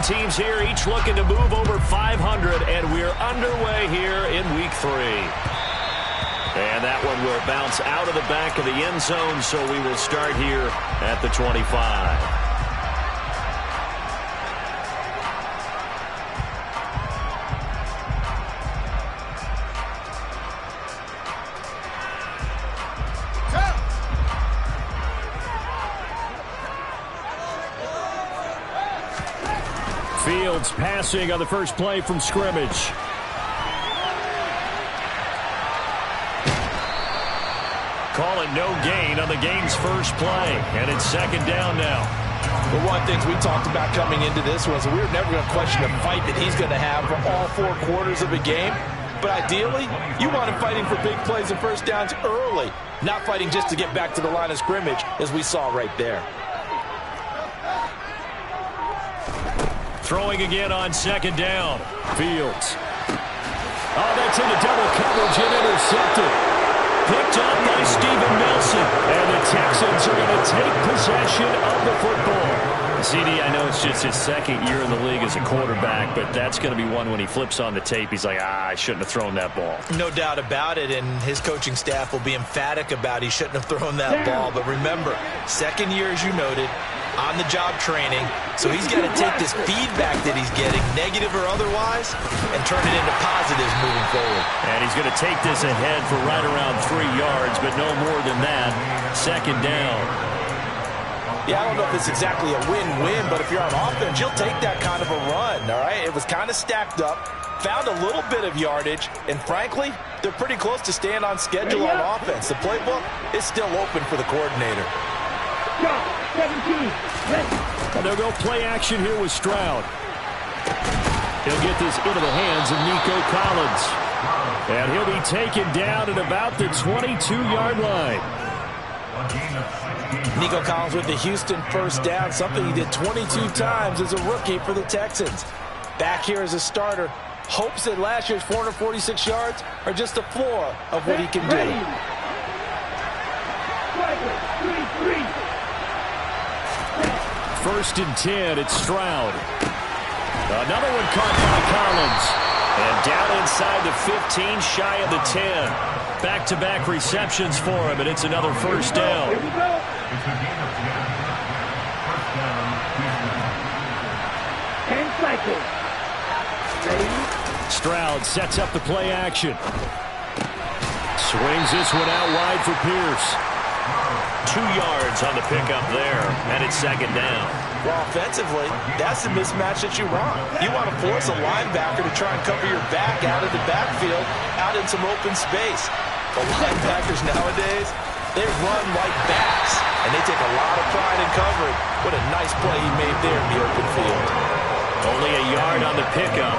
teams here, each looking to move over 500, and we're underway here in Week 3. And that one will bounce out of the back of the end zone, so we will start here at the 25. Fields passing on the first play from scrimmage. Call it no gain on the game's first play, and it's second down now. Well, one of the things we talked about coming into this was we were never going to question the fight that he's going to have for all 4 quarters of a game. But ideally, you want him fighting for big plays and first downs early, not fighting just to get back to the line of scrimmage, as we saw right there. Throwing again on second down. Fields. Oh, that's into double coverage and intercepted. Picked up by Steven Nelson. And the Texans are going to take possession of the football. CD, I know it's just his second year in the league as a quarterback, but that's going to be one when he flips on the tape. He's like, I shouldn't have thrown that ball. No doubt about it, and his coaching staff will be emphatic about he shouldn't have thrown that ball. But remember, second year, as you noted, on-the-job training, so he's got to take this feedback that he's getting, negative or otherwise, and turn it into positives moving forward. And he's going to take this ahead for right around 3 yards, but no more than that. Second down. Yeah, I don't know if it's exactly a win-win, but if you're on offense, you'll take that kind of a run, all right? It was kind of stacked up, found a little bit of yardage, and frankly, they're pretty close to staying on schedule on offense. The playbook is still open for the coordinator. 17. They'll go play action here with Stroud. He'll get this into the hands of Nico Collins. And he'll be taken down at about the 22-yard line. Nico Collins with the Houston first down, something he did 22 times as a rookie for the Texans. Back here as a starter, hopes that last year's 446 yards are just the floor of what he can do. First and 10, it's Stroud. Another one caught by Collins. And down inside the 15, shy of the 10. Back-to-back receptions for him, and it's another first down. Stroud sets up the play action. Swings this one out wide for Pierce. 2 yards on the pickup there, and it's second down. Well, offensively, that's the mismatch that you want. You want to force a linebacker to try and cover your back out of the backfield, out in some open space. The linebackers nowadays, they run like backs, and they take a lot of pride in covering. What a nice play he made there in the open field. Only a yard on the pickup,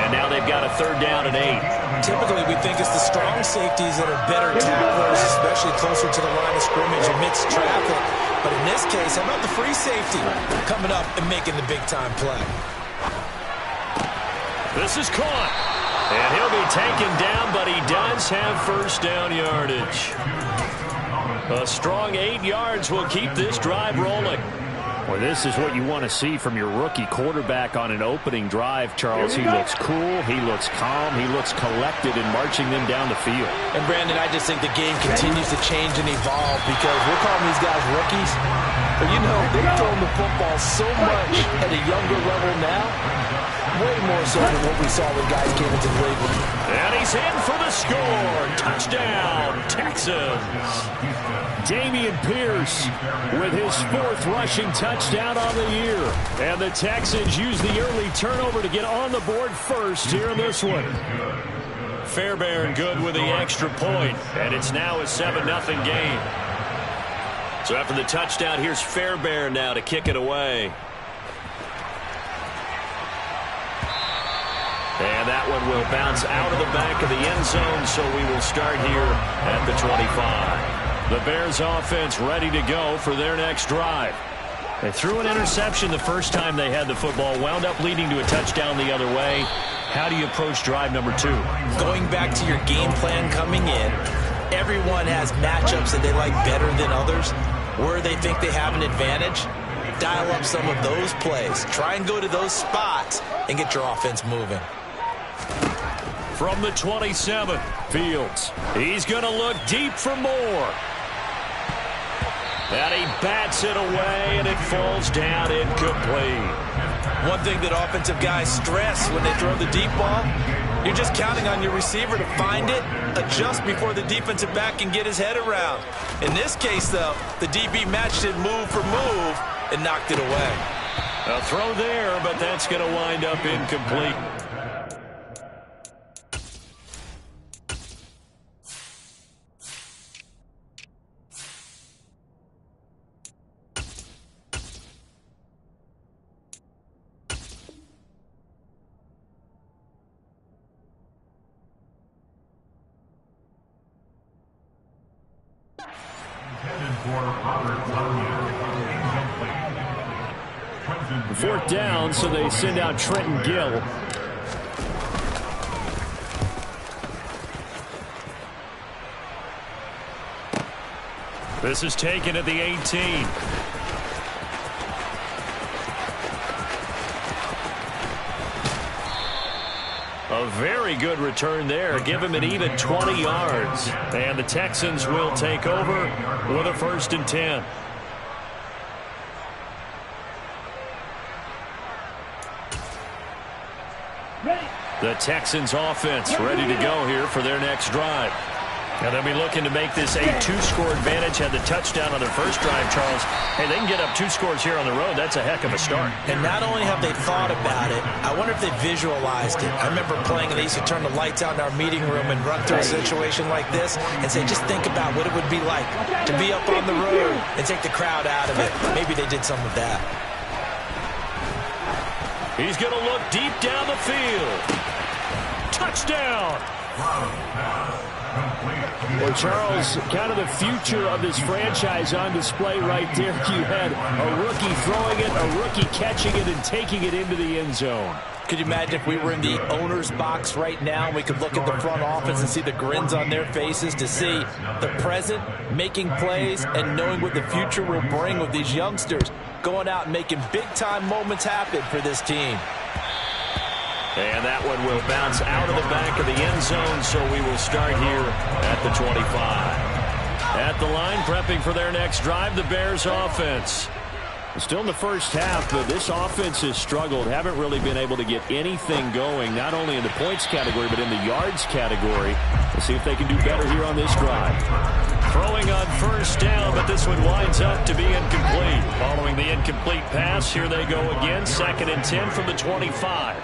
and now they've got a third down and 8. Typically, we think it's the strong safeties that are better tacklers, especially closer to the line of scrimmage amidst traffic. But in this case, how about the free safety coming up and making the big-time play? This is caught. And he'll be taken down, but he does have first down yardage. A strong 8 yards will keep this drive rolling. Well, this is what you want to see from your rookie quarterback on an opening drive, Charles. He looks cool, he looks calm, he looks collected in marching them down the field. And, Brandon, I just think the game continues to change and evolve because we're calling these guys rookies. But, you know, they're throwing the football so much at a younger level now, way more so than what we saw when guys came into the league. And he's in for the score. Touchdown, Texans. Dameon Pierce with his 4th rushing touchdown on the year. And the Texans use the early turnover to get on the board first here in this one. Fairbairn good with the extra point, and it's now a 7-0 game. So after the touchdown, here's Fairbairn now to kick it away. And that one will bounce out of the back of the end zone, so we will start here at the 25. The Bears offense ready to go for their next drive. They threw an interception the first time they had the football, wound up leading to a touchdown the other way. How do you approach drive number 2? Going back to your game plan coming in, everyone has matchups that they like better than others, where they think they have an advantage. dial up some of those plays. Try and go to those spots and get your offense moving. From the 27, Fields. He's going to look deep for more. And he bats it away, and it falls down incomplete. One thing that offensive guys stress when they throw the deep ball, you're just counting on your receiver to find it, adjust before the defensive back can get his head around. In this case, though, the DB matched it move for move and knocked it away. A throw there, but that's going to wind up incomplete. Fourth down, so they send out Trenton Gill. This is taken at the 18. A very good return there. Give him an even 20 yards. And the Texans will take over with a 1st and 10. The Texans offense ready to go here for their next drive. And they'll be looking to make this a 2-score advantage. Had the touchdown on their first drive, Charles. Hey, they can get up 2 scores here on the road. That's a heck of a start. And not only have they thought about it, I wonder if they visualized it. I remember playing, and they used to turn the lights out in our meeting room and run through a situation like this and say, just think about what it would be like to be up on the road and take the crowd out of it. Maybe they did some of that. He's going to look deep down the field. Touchdown! Well, Charles, kind of the future of this franchise on display right there. You had a rookie throwing it, a rookie catching it, and taking it into the end zone. Could you imagine if we were in the owner's box right now and we could look at the front office and see the grins on their faces, to see the present making plays and knowing what the future will bring with these youngsters going out and making big-time moments happen for this team. And that one will bounce out of the back of the end zone, so we will start here at the 25. At the line, prepping for their next drive, the Bears offense. Still in the first half, but this offense has struggled. Haven't really been able to get anything going, not only in the points category, but in the yards category. We'll see if they can do better here on this drive. Throwing on first down, but this one winds up to be incomplete. Following the incomplete pass, here they go again. 2nd and 10 from the 25.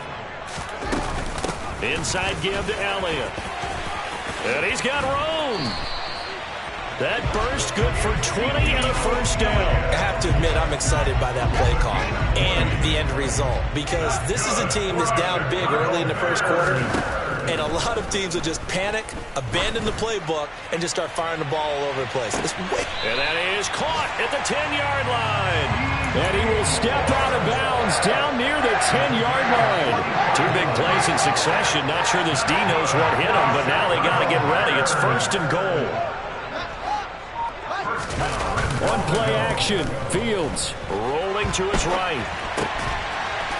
Inside give to Elliott. And he's got room. That burst good for 20 and a first down. I have to admit, I'm excited by that play call and the end result, because this is a team that's down big early in the first quarter, and a lot of teams will just panic, abandon the playbook, and just start firing the ball all over the place. And that is caught at the 10-yard line. And he will step out of bounds down near the 10-yard line. 2 big plays in succession. Not sure this D knows what hit him, but now they got to get ready. It's 1st and goal. One play action. Fields rolling to his right.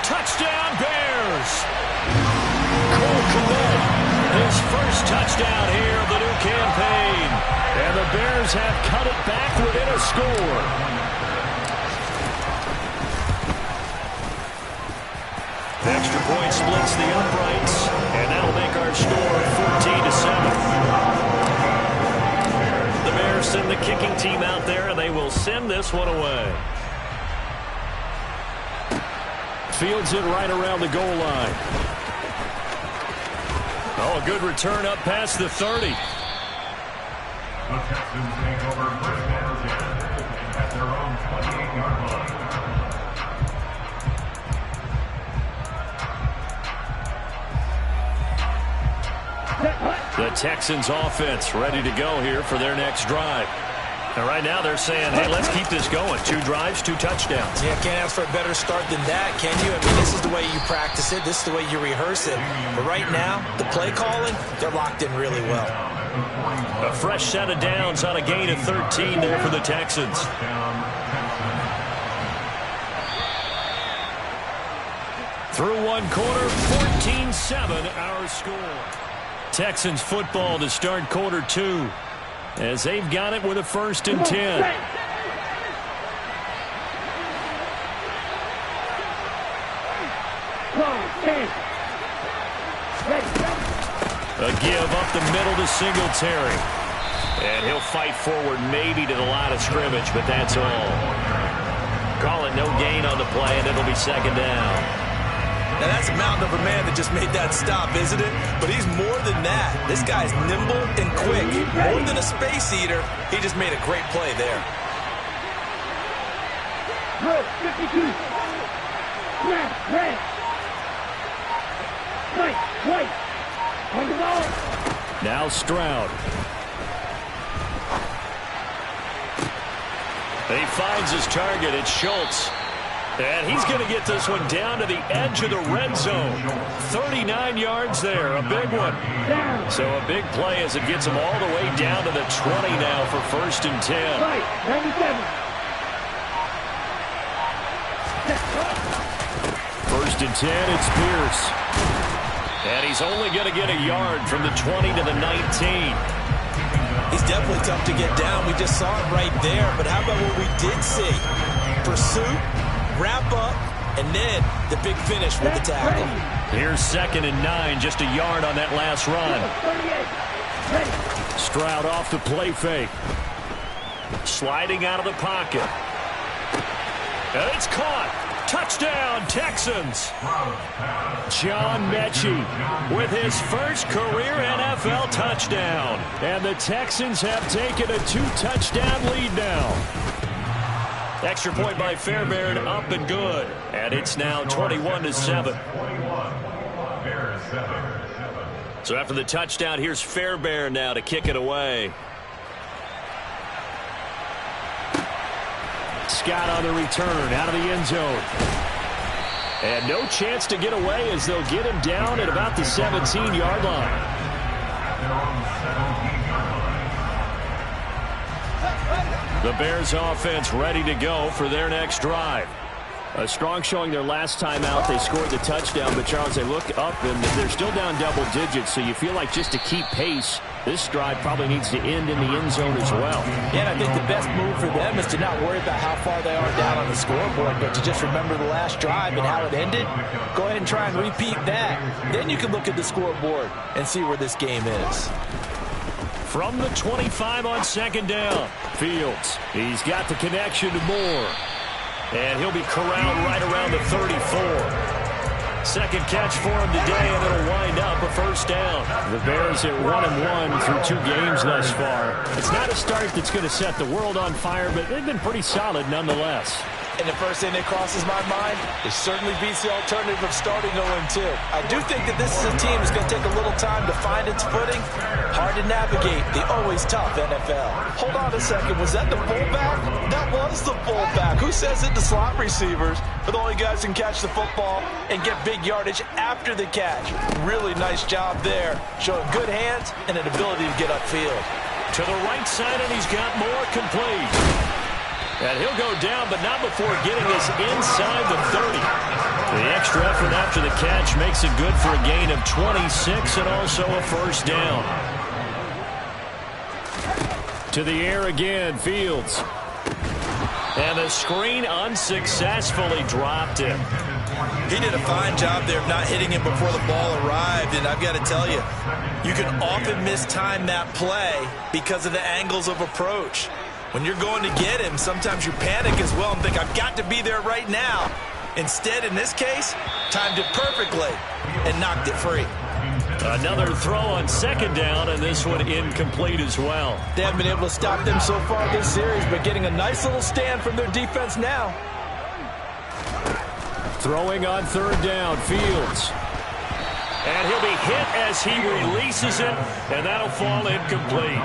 Touchdown Bears. Cole Kmet, his first touchdown here of the new campaign. And the Bears have cut it back within a score. Extra point splits the uprights, and that'll make our score 14-7. The Bears send the kicking team out there, and they will send this one away. Fields it right around the goal line. Oh, a good return up past the 30. The Texans take over 1st and 10 at their own 28-yard line. The Texans offense ready to go here for their next drive. And right now they're saying, hey, let's keep this going. 2 drives, 2 touchdowns. Yeah, can't ask for a better start than that, can you? I mean, this is the way you practice it. This is the way you rehearse it. But right now, the play calling, they're locked in really well. A fresh set of downs on a gain of 13 there for the Texans. Through one quarter, 14-7 our score. Texans football to start quarter two as they've got it with a 1st and 10. A give up the middle to Singletary. And he'll fight forward maybe to the line of scrimmage, but that's all. Call it no gain on the play, and it'll be 2nd down. Now, that's a mountain of a man that just made that stop, isn't it? But he's more than that. This guy's nimble and quick. More than a space eater, he just made a great play there. Good, 52. Red. White. On the ball. Now Stroud. He finds his target. It's Schultz. And he's going to get this one down to the edge of the red zone. 39 yards there, a big one. So a big play as it gets him all the way down to the 20 now for 1st and 10. Right, 97. 1st and 10, it's Pierce. And he's only going to get a yard from the 20 to the 19. He's definitely tough to get down. We just saw it right there. But how about what we did see? Pursuit, wrap up, and then the big finish with the tackle. Here's 2nd and 9, just a yard on that last run. Stroud off the play fake. Sliding out of the pocket. And it's caught. Touchdown, Texans. John Mechie with his first career NFL touchdown. And the Texans have taken a 2-touchdown lead now. Extra point by Fairbairn, up and good. And it's now 21-7. So after the touchdown, here's Fairbairn now to kick it away. Scott on the return out of the end zone. And no chance to get away as they'll get him down at about the 17-yard line. The Bears offense ready to go for their next drive. A strong showing their last time out. They scored the touchdown, but Charles, they look up and they're still down double digits, so you feel like just to keep pace, this drive probably needs to end in the end zone as well. Yeah, and I think the best move for them is to not worry about how far they are down on the scoreboard, but to just remember the last drive and how it ended. Go ahead and try and repeat that. Then you can look at the scoreboard and see where this game is. From the 25 on 2nd down, Fields. He's got the connection to Moore. And he'll be corralled right around the 34. Second catch for him today, and it'll wind up a 1st down. The Bears at 1-1 through 2 games thus far. It's not a start that's going to set the world on fire, but they've been pretty solid nonetheless. And the first thing that crosses my mind is certainly beats the alternative of starting 0-2. I do think that this is a team that's going to take a little time to find its footing. Hard to navigate the always tough NFL. Hold on a second. Was that the fullback? That was the fullback. Who says it to slot receivers? But the only guys who can catch the football and get big yardage after the catch. Really nice job there. Showing good hands and an ability to get upfield. To the right side, and he's got more complete. And he'll go down, but not before getting us inside the 30. The extra effort after the catch makes it good for a gain of 26 and also a 1st down. To the air again, Fields. And the screen unsuccessfully dropped him. He did a fine job there of not hitting him before the ball arrived, and I've got to tell you, you can often mistime that play because of the angles of approach. When you're going to get him, sometimes you panic as well and think, I've got to be there right now. Instead, in this case, timed it perfectly and knocked it free. Another throw on 2nd down, and this one incomplete as well. They haven't been able to stop them so far this series, but getting a nice little stand from their defense now. Throwing on 3rd down, Fields. And he'll be hit as he releases it, and that'll fall incomplete.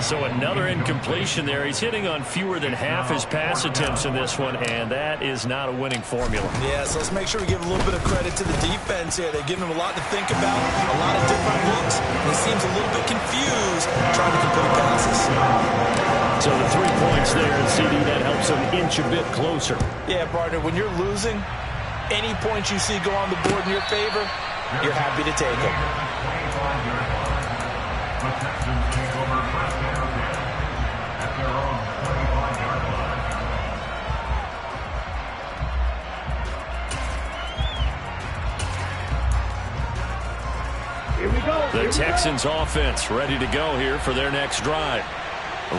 So another incompletion there. He's hitting on fewer than half his pass attempts in this one, and that is not a winning formula. Yeah, so let's make sure we give a little bit of credit to the defense here. They give him a lot to think about, a lot of different looks, and he seems a little bit confused trying to complete passes. So the 3 points there, and CD, that helps him inch a bit closer. Yeah, partner, when you're losing, Any points you see go on the board in your favor, you're happy to take them. The Texans take over first and 10 at their own 25-yard line. Here we go. The Texans offense ready to go here for their next drive.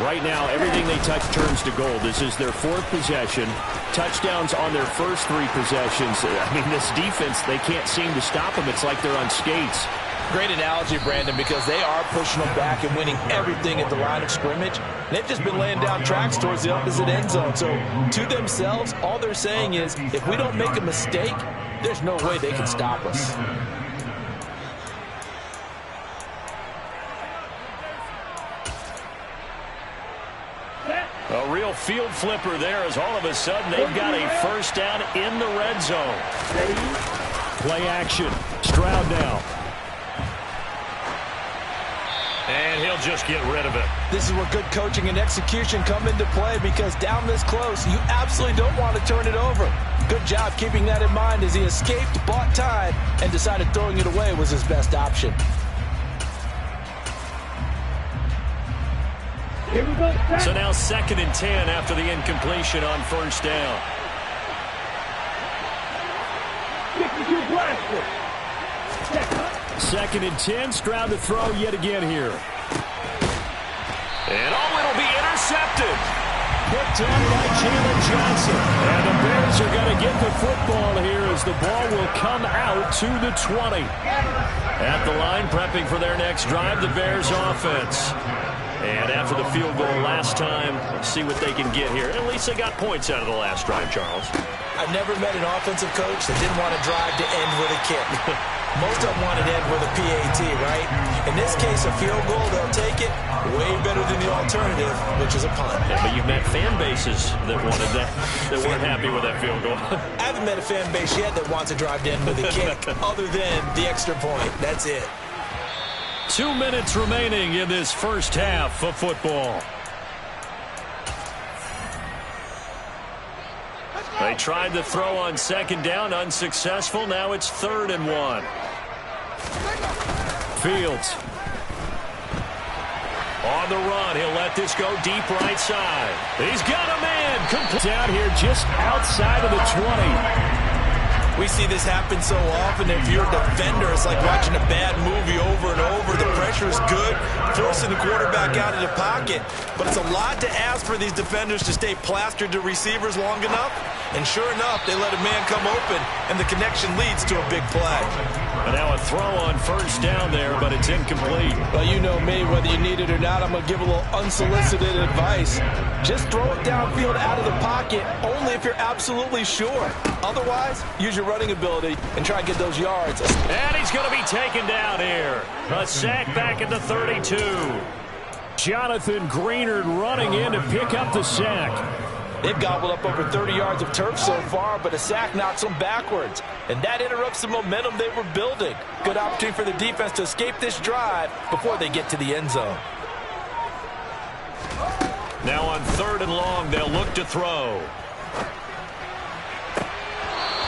Right now, everything they touch turns to gold. This is their 4th possession. Touchdowns on their first 3 possessions. I mean, this defense, they can't seem to stop them. It's like they're on skates. Great analogy, Brandon, because they are pushing them back and winning everything at the line of scrimmage. They've just been laying down tracks towards the opposite end zone. So to themselves, all they're saying is, if we don't make a mistake, there's no way they can stop us. A real field flipper there as all of a sudden they've got a first down in the red zone. Play action. Stroud now. And he'll just get rid of it. This is where good coaching and execution come into play, because down this close, you absolutely don't want to turn it over. Good job keeping that in mind as he escaped, bought time, and decided throwing it away was his best option. Here we go. So now 2nd and 10 after the incompletion on first down. 62 blaster. 2nd and 10. Stroud to throw yet again here. And it'll be intercepted. Picked up by Jalen Johnson. And the Bears are going to get the football here as the ball will come out to the 20. At the line, prepping for their next drive, the Bears offense. And after the field goal last time, let's see what they can get here. At least they got points out of the last drive, Charles. I've never met an offensive coach that didn't want to drive to end with a kick. Most of them want to end with a PAT, right? In this case, a field goal, they'll take it. Way better than the alternative, which is a punt. Yeah, but you've met fan bases that wanted that, that weren't happy with that field goal. I haven't met a fan base yet that wants to drive to end with a kick, other than the extra point. That's it. 2 minutes remaining in this first half of football. They tried to throw on 2nd down, unsuccessful. Now it's 3rd and 1. Fields. On the run, he'll let this go deep right side. He's got a man. Complete out here just outside of the 20. We see this happen so often. If you're a defender, it's like watching a bad movie over and over. The pressure is good, forcing the quarterback out of the pocket. But it's a lot to ask for these defenders to stay plastered to receivers long enough. And sure enough, they let a man come open, and the connection leads to a big play. And now a throw on first down there, but it's incomplete. Well, you know me, whether you need it or not, I'm going to give a little unsolicited advice. Just throw it downfield out of the pocket, only if you're absolutely sure. Otherwise, use your running ability and try and get those yards. And he's going to be taken down here. A sack back at the 32. Jonathan Greenard running in to pick up the sack. They've gobbled up over 30 yards of turf so far, but a sack knocks them backwards. And that interrupts the momentum they were building. Good opportunity for the defense to escape this drive before they get to the end zone. Now on 3rd and long, they'll look to throw.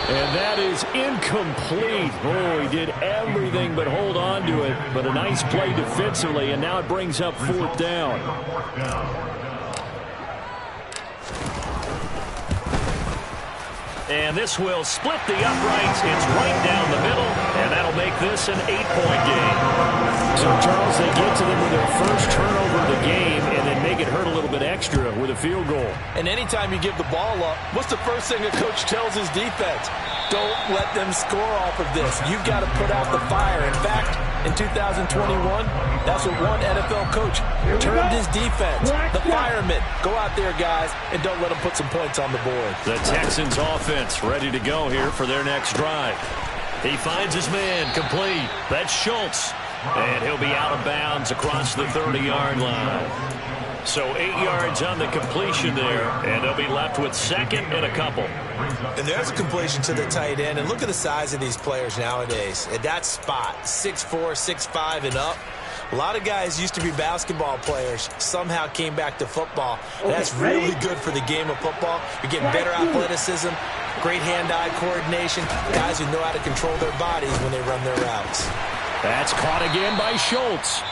And that is incomplete. Oh, he did everything but hold on to it. But a nice play defensively, and now it brings up 4th down. And this will split the uprights. It's right down the middle, and that'll make this an 8-point game. So, Charles, they get to them with their first turnover of the game and then make it hurt a little bit extra with a field goal. And anytime you give the ball up, what's the first thing a coach tells his defense? Don't let them score off of this. You've got to put out the fire. In fact, in 2021, that's what one NFL coach termed his defense. The firemen. Go out there, guys, and don't let them put some points on the board. The Texans offense ready to go here for their next drive. He finds his man complete. That's Schultz. And he'll be out of bounds across the 30-yard line. So 8 yards on the completion there, and they'll be left with 2nd and a couple. And there's a completion to the tight end, and look at the size of these players nowadays. At that spot, 6'4", 6'5", and up. A lot of guys used to be basketball players, somehow came back to football. That's really good for the game of football. You're getting better athleticism, great hand-eye coordination, guys who know how to control their bodies when they run their routes. That's caught again by Schultz.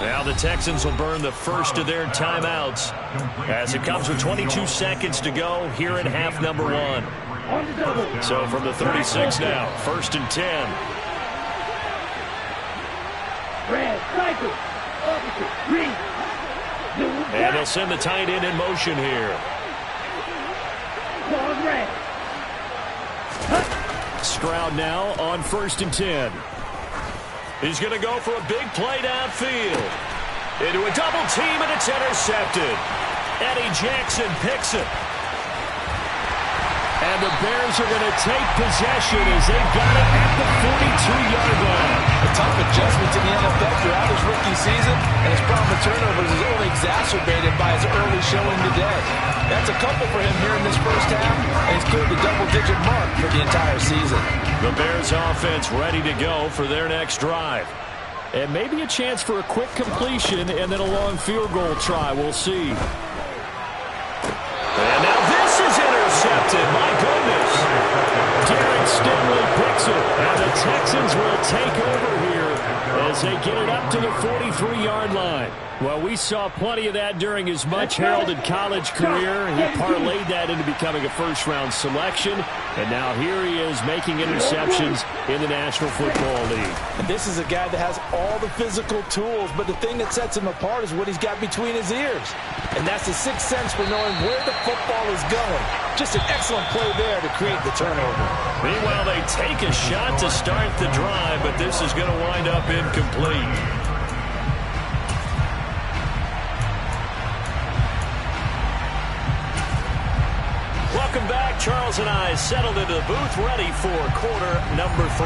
Now the Texans will burn the first of their timeouts as it comes with 22 seconds to go here in half number 1. So from the 36 now, 1st and 10. And they'll send the tight end in motion here. Stroud now on 1st and 10. He's going to go for a big play downfield. Into a double team, and it's intercepted. Eddie Jackson picks it. And the Bears are going to take possession as they've got it at the 42-yard line. A tough adjustment to the NFL throughout his rookie season, and his problem with turnovers is only exacerbated by his early showing today. That's a couple for him here in this first half, and he's cleared the double-digit mark for the entire season. The Bears offense ready to go for their next drive. And maybe a chance for a quick completion and then a long field goal try. We'll see. And now this is intercepted. My goodness. Derek Stingley picks it. And the Texans will take over here as they get it up to the 43-yard line. Well, we saw plenty of that during his much-heralded college career. He parlayed that into becoming a first-round selection. And now here he is making interceptions in the National Football League. And this is a guy that has all the physical tools, but the thing that sets him apart is what he's got between his ears. And that's the sixth sense for knowing where the football is going. Just an excellent play there to create the turnover. Meanwhile, they take a shot to start the drive, but this is going to wind up incomplete. Welcome back. Charles and I settled into the booth, ready for quarter number 3.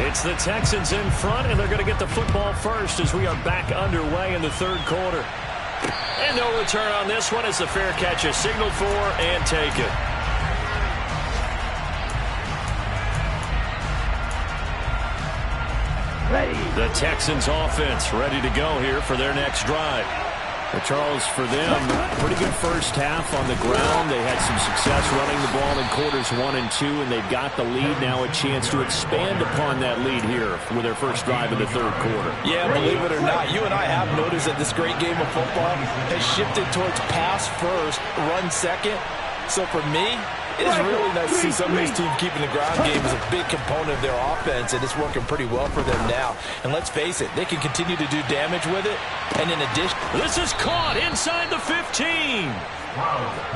It's the Texans in front, and they're going to get the football first as we are back underway in the third quarter. And no return on this one as the fair catch is signaled for and taken. The Texans offense ready to go here for their next drive. But Charles, for them, pretty good first half on the ground. They had some success running the ball in quarters 1 and 2, and they've got the lead. Now a chance to expand upon that lead here with their first drive in the third quarter. Yeah, believe it or not, you and I have noticed that this great game of football has shifted towards pass first, run second. So for me, it is really nice to see some of these teams keeping the ground game as a big component of their offense, and it's working pretty well for them now. And let's face it, they can continue to do damage with it. And in addition, this is caught inside the 15.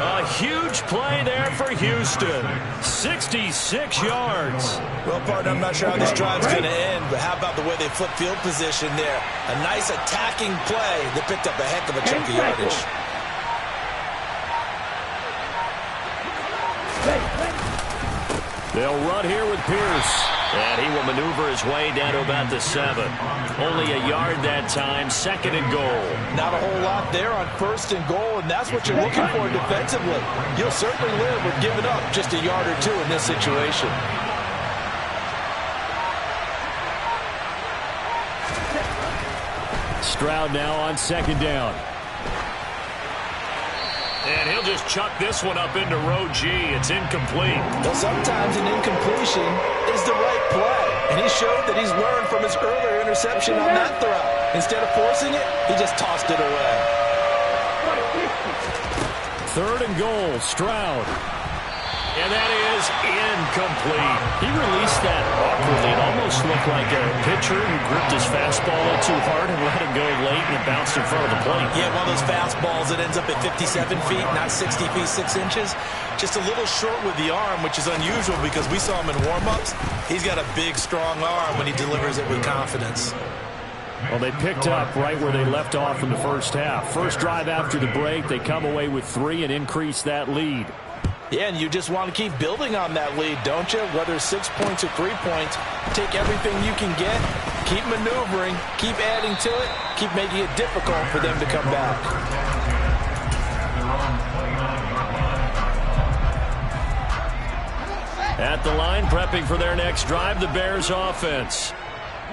A huge play there for Houston. 66 yards. Well, partner, I'm not sure how this drive's going to end, but how about the way they flip field position there? A nice attacking play that picked up a heck of a chunk of yardage. They'll run here with Pierce. And he will maneuver his way down to about the 7. Only a yard that time, 2nd and goal. Not a whole lot there on 1st and goal, and that's what you're looking for defensively. You'll certainly live with giving up just a yard or 2 in this situation. Stroud now on 2nd down. And he'll just chuck this one up into row G. It's incomplete. Well, sometimes an incompletion is the right play. And he showed that he's learned from his earlier interception on that throw. Instead of forcing it, he just tossed it away. 3rd and goal, Stroud. And that is incomplete. He released that awkwardly. It almost looked like a pitcher who gripped his fastball a little too hard and let it go late, and it bounced in front of the plate. Yeah, one of those fastballs that ends up at 57 feet, not 60 feet, 6 inches. Just a little short with the arm, which is unusual because we saw him in warm-ups. He's got a big, strong arm when he delivers it with confidence. Well, they picked up right where they left off in the first half. First drive after the break, they come away with 3 and increase that lead. Yeah, and you just want to keep building on that lead, don't you? Whether it's 6 points or 3 points, take everything you can get, keep maneuvering, keep adding to it, keep making it difficult for them to come back. At the line, prepping for their next drive, the Bears offense.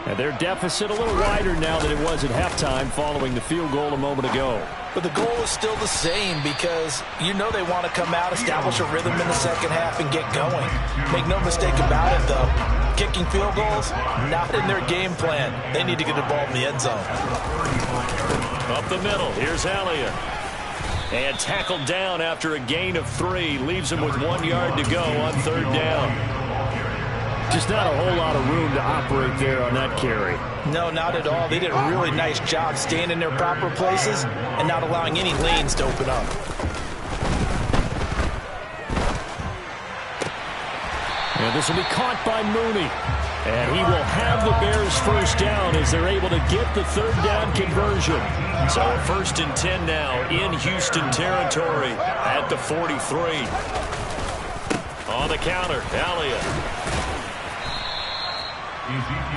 And their deficit a little wider now than it was at halftime following the field goal a moment ago. But the goal is still the same because you know they want to come out, establish a rhythm in the second half, and get going. Make no mistake about it, though. Kicking field goals, not in their game plan. They need to get the ball in the end zone. Up the middle, here's Elliott. And tackled down after a gain of 3. Leaves him with 1 yard to go on third down. Just not a whole lot of room to operate there on that carry. No, not at all. They did a really nice job staying in their proper places and not allowing any lanes to open up. And this will be caught by Mooney. And he will have the Bears first down as they're able to get the third down conversion. So 1st and 10 now in Houston territory at the 43. On the counter, Elliott.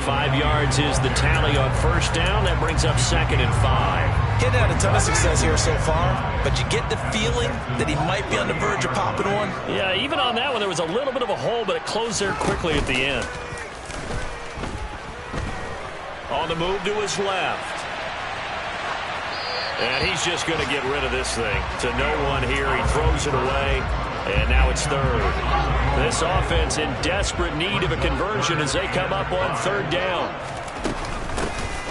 5 yards is the tally on first down. That brings up 2nd and 5. Getting had a ton of success here so far, but you get the feeling that he might be on the verge of popping one. Yeah, even on that one, there was a little bit of a hole, but it closed there quickly at the end. On the move to his left. And he's just going to get rid of this thing. To no one here. He throws it away. And now it's third. This offense in desperate need of a conversion as they come up on third down.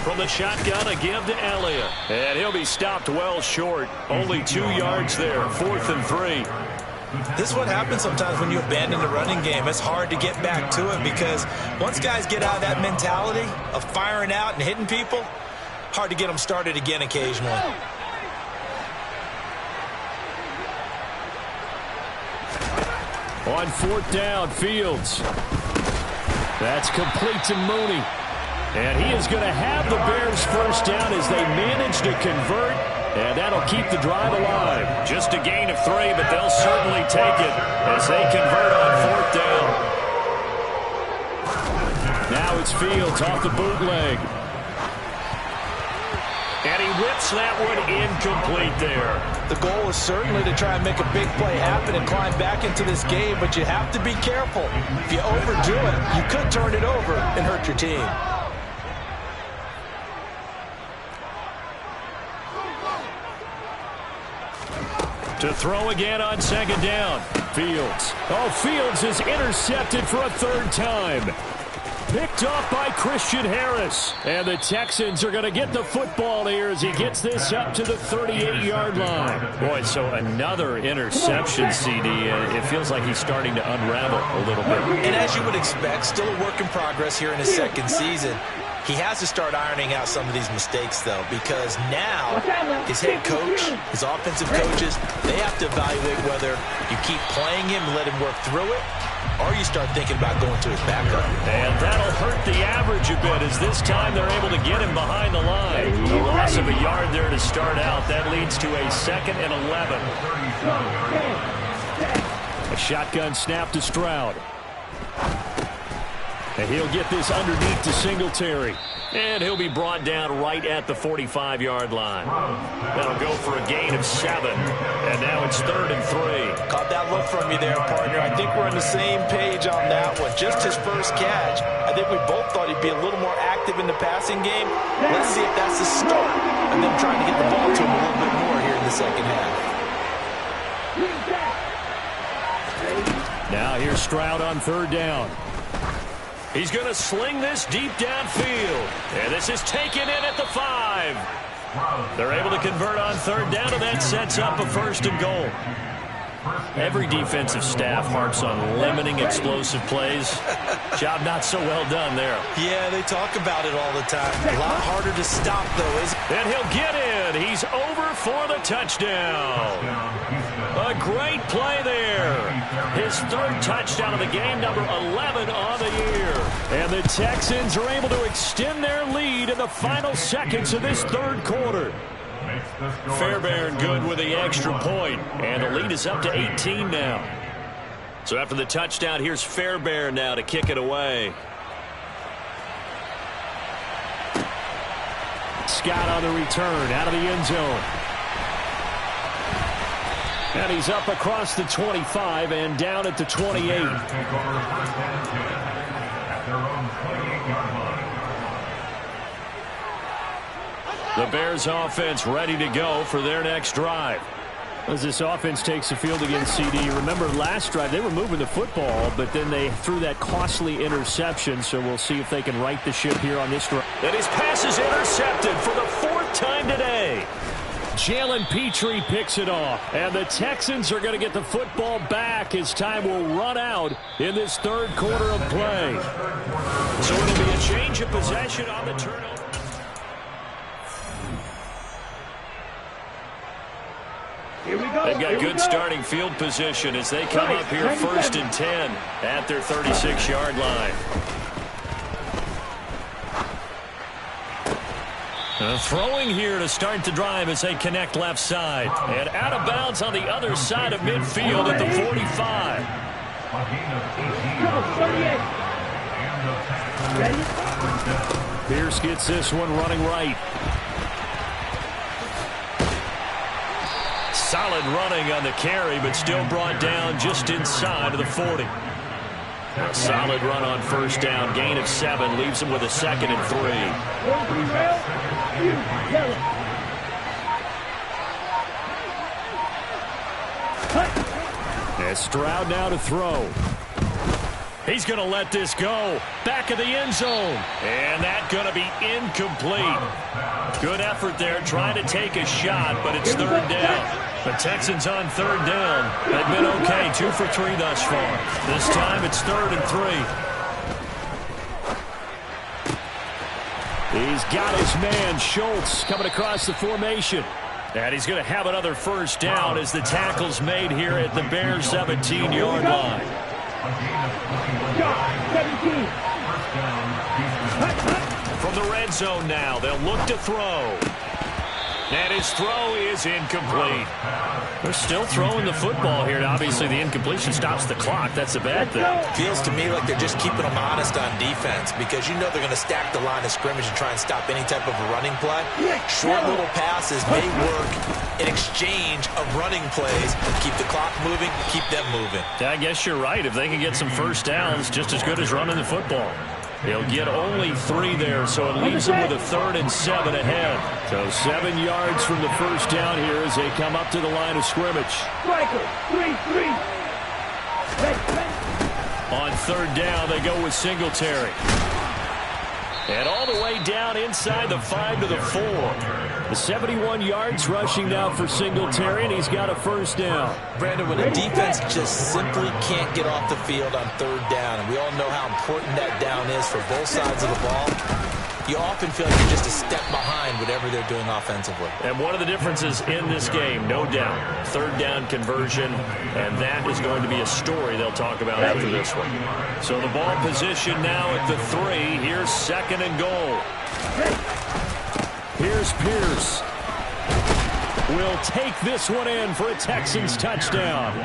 From the shotgun, a give to Elliott. And he'll be stopped well short. Only 2 yards there. 4th and 3. This is what happens sometimes when you abandon the running game. It's hard to get back to it because once guys get out of that mentality of firing out and hitting people, hard to get them started again occasionally. On 4th down, Fields. That's complete to Mooney. And he is going to have the Bears first down as they manage to convert. And that'll keep the drive alive. Just a gain of 3, but they'll certainly take it as they convert on 4th down. Now it's Fields off the bootleg. And he whips that one incomplete there. The goal is certainly to try and make a big play happen and climb back into this game, but you have to be careful. If you overdo it, you could turn it over and hurt your team. To throw again on 2nd down. Fields. Oh, Fields is intercepted for a 3rd time. Picked off by Christian Harris. And the Texans are going to get the football here as he gets this up to the 38-yard line. Boy, so another interception, CD. It feels like he's starting to unravel a little bit. And as you would expect, still a work in progress here in his 2nd season. He has to start ironing out some of these mistakes, though, because now his head coach, his offensive coaches, they have to evaluate whether you keep playing him and let him work through it, or you start thinking about going to his backup. And that'll hurt the average a bit as this time they're able to get him behind the line. A loss of a yard there to start out. That leads to a 2nd and 11. A shotgun snap to Stroud. And he'll get this underneath to Singletary. And he'll be brought down right at the 45-yard line. That'll go for a gain of 7. And now it's 3rd and 3. Caught that look from you there, partner. I think we're on the same page on that one. Just his first catch. I think we both thought he'd be a little more active in the passing game. Let's see if that's the start of them trying to get the ball to him a little bit more here in the second half. Now here's Stroud on 3rd down. He's going to sling this deep downfield. And this is taken in at the 5. They're able to convert on 3rd down, and that sets up a 1st and goal. Every defensive staff harps on limiting explosive plays. Job not so well done there. Yeah, they talk about it all the time. A lot harder to stop, though, isn't it? And he'll get in. He's over for the touchdown. A great play there. His 3rd touchdown of the game, number 11 on the year. And the Texans are able to extend their lead in the final seconds of this 3rd quarter. Fairbairn good with the extra point, and the lead is up to 18 now. So after the touchdown, here's Fairbairn now to kick it away. Scott on the return out of the end zone. And he's up across the 25 and down at the 28. Take over 1st and 10 at their own 28-yard line. The Bears offense ready to go for their next drive. As this offense takes the field against CD, remember last drive they were moving the football, but then they threw that costly interception, so we'll see if they can right the ship here on this drive. And his pass is intercepted for the 4th time today. Jalen Petrie picks it off, and the Texans are going to get the football back as time will run out in this 3rd quarter of play. So it'll be a change of possession on the turnover. Here we go. They've got good starting field position as they come up here 1st and 10 at their 36-yard line. Throwing here to start the drive as they connect left side. And out of bounds on the other side of midfield at the 45. Pierce gets this one running right. Solid running on the carry, but still brought down just inside of the 40. A solid run on 1st down. Gain of 7 leaves him with a 2nd and 3. As Stroud now to throw. He's going to let this go. Back of the end zone. And that's going to be incomplete. Good effort there trying to take a shot, but it's 3rd down. The Texans on 3rd down. They've been okay, 2 for 3 thus far. This time it's 3rd and 3. He's got his man, Schultz, coming across the formation. And he's going to have another 1st down as the tackle's made here at the Bears' 17-yard line. From the red zone now, they'll look to throw. And his throw is incomplete. They're still throwing the football here, and obviously the incompletion stops the clock. That's a bad thing. Feels to me like they're just keeping them honest on defense because you know they're going to stack the line of scrimmage and try and stop any type of a running play. Short little passes may work in exchange of running plays. Keep the clock moving, keep them moving. I guess you're right. If they can get some 1st downs, just as good as running the football. He'll get only 3 there, so it leaves him with a 3rd and 7 ahead. So 7 yards from the 1st down here as they come up to the line of scrimmage. Striker, 3-3. On 3rd down, they go with Singletary. And all the way down inside the 5 to the 4. The 71 yards rushing now for Singletary, and he's got a 1st down. Brandon, when a defense just simply can't get off the field on 3rd down, and we all know how important that down is for both sides of the ball, you often feel like you're just a step behind whatever they're doing offensively. And one of the differences in this game, no doubt, 3rd down conversion, and that is going to be a story they'll talk about after this one. So the ball position now at the 3. Here's 2nd and goal. Here's Pierce. Will take this one in for a Texans touchdown.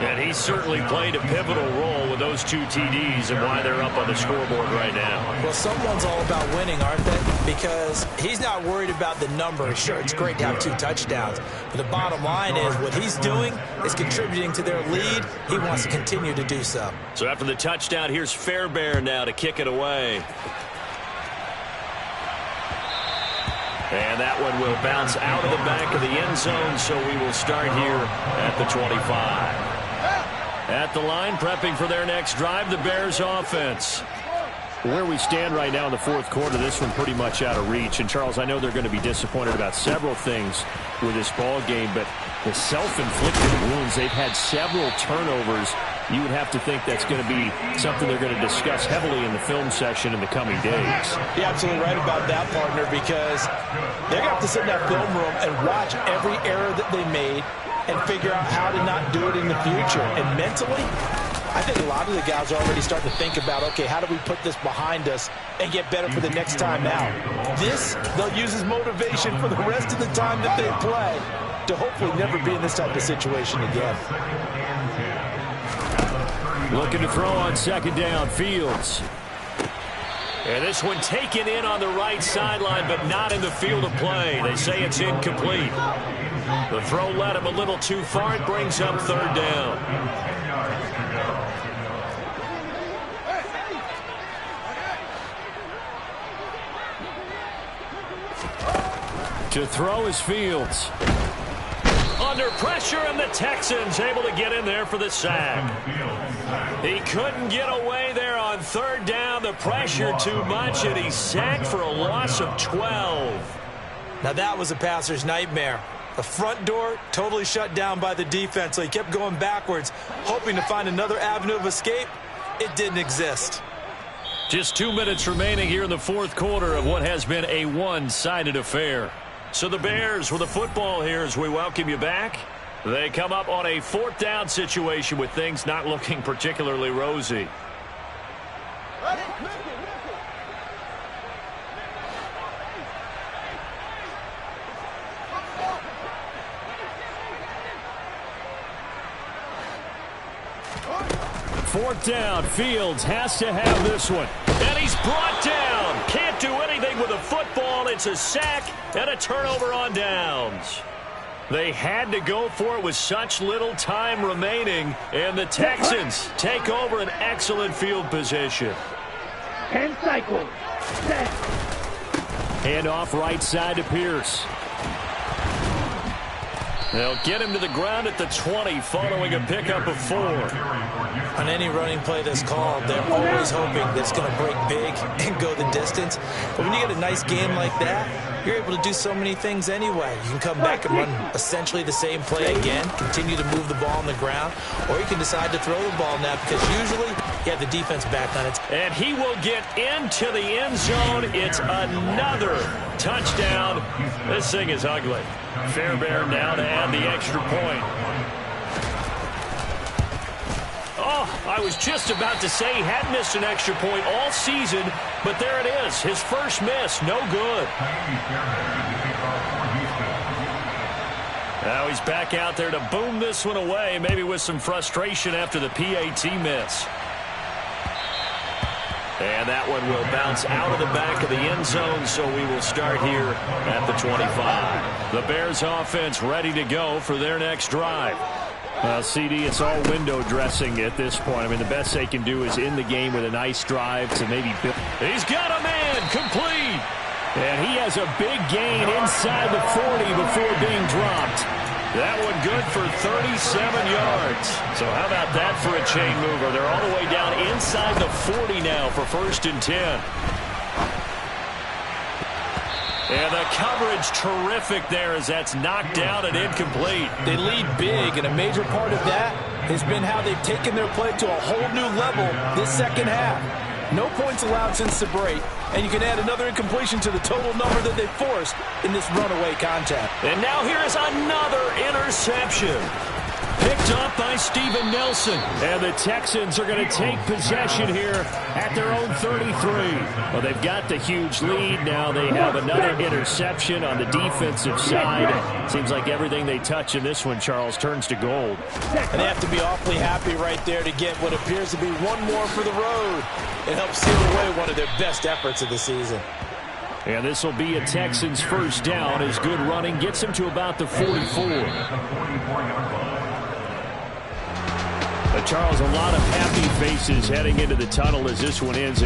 And he certainly played a pivotal role with those 2 TDs and why they're up on the scoreboard right now. Well, someone's all about winning, aren't they? Because he's not worried about the number. Sure, it's great to have 2 touchdowns. But the bottom line is what he's doing is contributing to their lead. He wants to continue to do so. So after the touchdown, here's Fairbairn now to kick it away. And that one will bounce out of the back of the end zone, so we will start here at the 25. At the line, prepping for their next drive, the Bears offense. Where we stand right now in the 4th quarter, this one pretty much out of reach. And, Charles, I know they're going to be disappointed about several things with this ball game, but the self-inflicted wounds, they've had several turnovers. You would have to think that's going to be something they're going to discuss heavily in the film session in the coming days. You're absolutely right about that, partner, because they're going to have to sit in that film room and watch every error that they made and figure out how to not do it in the future. And mentally, I think a lot of the guys are already starting to think about, okay, how do we put this behind us and get better for the next time out? This, they'll use as motivation for the rest of the time that they play to hopefully never be in this type of situation again. Looking to throw on 2nd down, Fields. And this one taken in on the right sideline, but not in the field of play. They say it's incomplete. The throw led him a little too far. It brings up 3rd down. To throw is Fields. Under pressure, and the Texans able to get in there for the sack. He couldn't get away there on third down. The pressure too much, and he's sacked for a loss of 12. Now that was a passer's nightmare. The front door totally shut down by the defense, so he kept going backwards, hoping to find another avenue of escape. It didn't exist. Just 2 minutes remaining here in the fourth quarter of what has been a one-sided affair. So the Bears with the football here as we welcome you back. They come up on a fourth down situation with things not looking particularly rosy. Fourth down, Fields has to have this one. And he's brought down. Can't do anything with a football. It's a sack and a turnover on downs. They had to go for it with such little time remaining. And the Texans take over an excellent field position. 10 cycles. Set. Hand off right side to Pierce. They'll get him to the ground at the 20 following a pickup of 4. On any running play that's called, they're always hoping that it's going to break big and go the distance. But when you get a nice game like that, you're able to do so many things anyway. You can come back and run essentially the same play again, continue to move the ball on the ground, or you can decide to throw the ball now because usually you have the defense back on it. And he will get into the end zone. It's another touchdown. This thing is ugly. Fairbairn now to add the extra point. Oh, I was just about to say he had missed an extra point all season, but there it is. His first miss, no good. Now he's back out there to boom this one away, maybe with some frustration after the PAT miss. And that one will bounce out of the back of the end zone, so we will start here at the 25. The Bears offense ready to go for their next drive. CD, it's all window dressing at this point. I mean, the best they can do is in the game with a nice drive to maybe build. He's got a man, complete. And he has a big gain inside the 40 before being dropped. That one good for 37 yards. So how about that for a chain mover? They're all the way down inside the 40 now for 1st and 10. And the coverage terrific there as that's knocked down and incomplete. They lead big, and a major part of that has been how they've taken their play to a whole new level this second half. No points allowed since the break, and you can add another incompletion to the total number that they forced in this runaway contact. And now here is another interception. Picked up by Steven Nelson. And the Texans are going to take possession here at their own 33. Well, they've got the huge lead. Now they have another interception on the defensive side. Seems like everything they touch in this one, Charles, turns to gold. And they have to be awfully happy right there to get what appears to be one more for the road. It helps seal away one of their best efforts of the season. And this will be a Texans first down as good running gets him to about the 44. Charles, a lot of happy faces heading into the tunnel as this one ends.